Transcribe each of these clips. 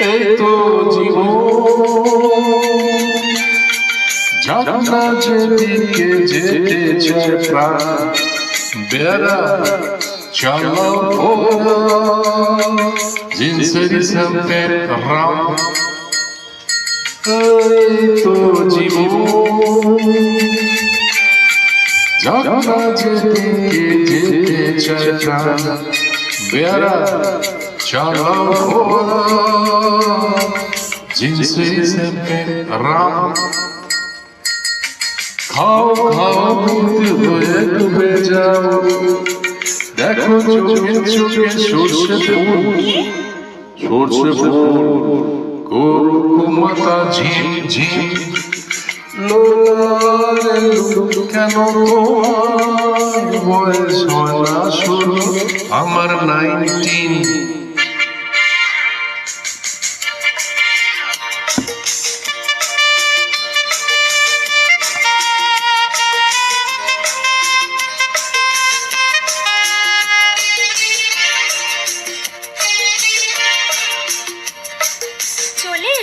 এই তো জীবন যাত্রা যেদিকে যেতে চায় প্রাণ বেড়া চলো জিনসের সামনে রাম এই তো জীবন যাত্রা যেদিকে যেতে চায় প্রাণ বেড়া চলো জিনসের সামনে রাম খাও খাও ভূত হয়ে ডুবে যাও দেখো চোখে চোখে সর্ষে ফুল গরু কুমাতা ঝিম ঝিম লোলারে কেন তোমার বয়স হয় না শুরু আমার 19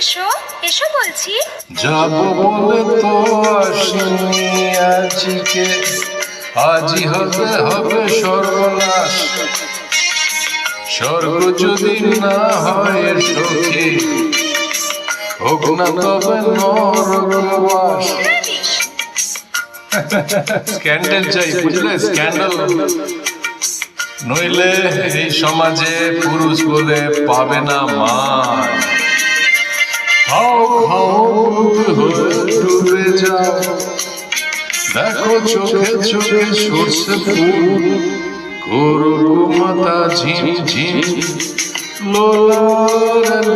এসো এসো বলছি যাব বলে তো আসিনি আজকে আজই হবে সর্বনাশ স্বর্গ যদি না হয় সখী হোক না তবে নরকবাস স্ক্যান্ডেল চাই বুঝলে স্ক্যান্ডেল নইলে এই সমাজে পুরুষ বলে পাবে না মান খাও খাও ডুবে যাও দেখো চোখে চোখে সর্ষে ফুল গরু মাতা ঝিম ঝিম লোলার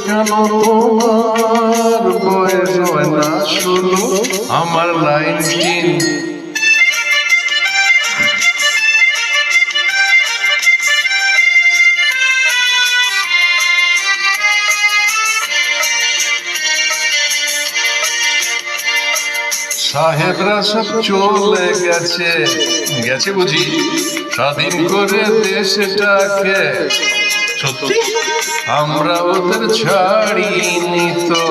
কেন তোমার বয়স হয় না শুরু আমার 19 সাহেবরা সব চলে গেছে বুঝি স্বাধীন করে দেশটাকে সত্যি আমরা ওদের ছাড়িনি তো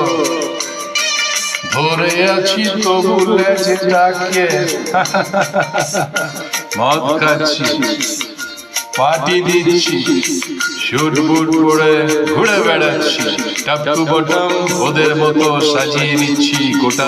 ধরে আছি তো ভুলে যেটাকে মদ খাচ্ছি পার্টি দিচ্ছি শুট বুট পরে ঘুরে বেড়াচ্ছি টাপ টু বটম ওদের মতো সাজিয়ে নিচ্ছি গোটা